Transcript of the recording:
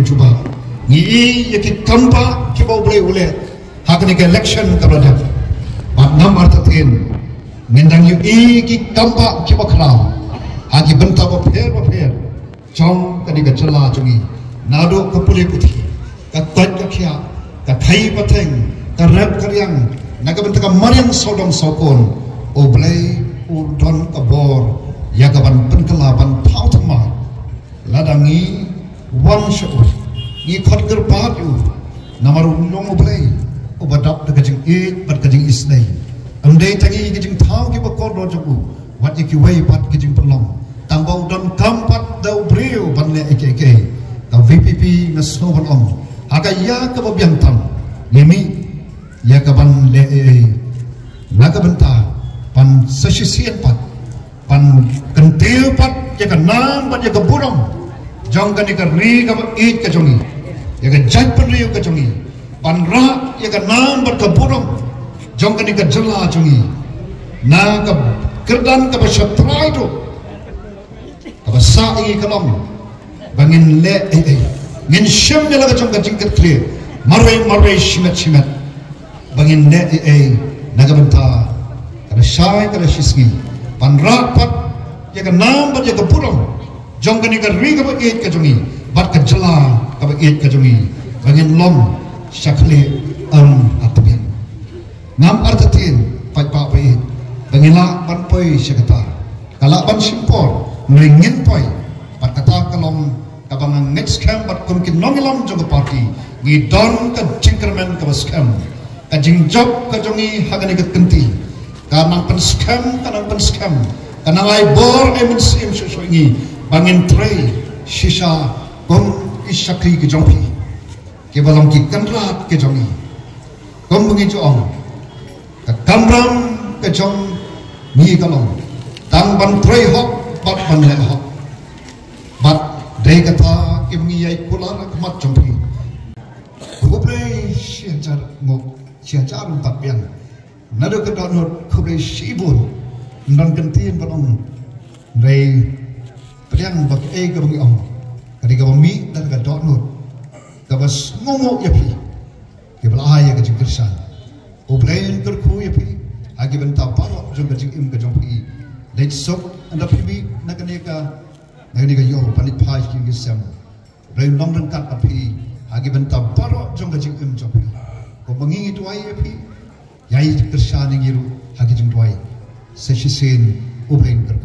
ucuba ni yaki kampa kiba boleh ule hakni ke election karada mat nam artatin ngendang yu ki kampa kiba khalam haki benta ba pher chong kani ga chala chungi nado kapule puthi ka tat ka khia ka thai patheng ka rap karyang naga benta ka mariang sodong sokon oblai udon ka bor yagaban penkelaban thau thama ladangi wan shu ni khotger patu namaru long oblai obadap de kajing ek bat kajing isnai amdei tangi kajing thau ki bakor do jogu wat ki wai pat kajing pelong tambau don kampat dau brio banle eke ka VPP na soban om aga ya ka babiang tam yemi ya ka ban le naga benta pan sesisian pat pan kentil pat ya ka nam pat ya ka burong jong ka ni ka ri ka it ka jongi ya ka jat pan ri ka jongi pan ra ya ka nam pat ka burong jong ka ni ka jala jongi na ka kerdan ka basatrai tu ka basai ka long bangin le ngin syam de la ka jong ka jingkat clear marai shimat bangin le naga benta kada syai kada shisgi pan rapat ya ka nam bat ya ka burong jong ka ni ka ri ka ba it ka jongi bat ka jala ka ba it ka jongi bangin lom syakle atbian ngam artatin pai pa pai bangila ban poi syakata kala ban simpor ngin poi pat kata kalom kabang next camp bat kumkin nongilam jong party ngi don ka jingkermen ka scam ka jingjok ka jongi hagani ka kenti kanang pen scam kanang ai bor emen sim susungi bangin tray shisha kom isakri ke jongpi ke balong ki kanrat ke jongi kom bungi jong ka kamram ke jong ni kalong tang ban tray hok bat ban le hok bat dei kata ke bungi ai kulana kemat jongpi kubre siajar ngok siajar tapian nado ke donor kubre sibun dan kentin panong rei priang bak e ke bungi om kadi ka mi dan ka donor ka bas ngomo yapi ke balaya ke jingkersan oblain kerku yapi agi benta paro jong ka jingim ka jongpi dei sok anda pibi nakaneka yo panit phai ki gisam rei long dan kat api agi benta paro jong ka jingim jongpi ko bangi tuai yapi yai kersan ngiru hagi jing tuai sesisin oblain kerku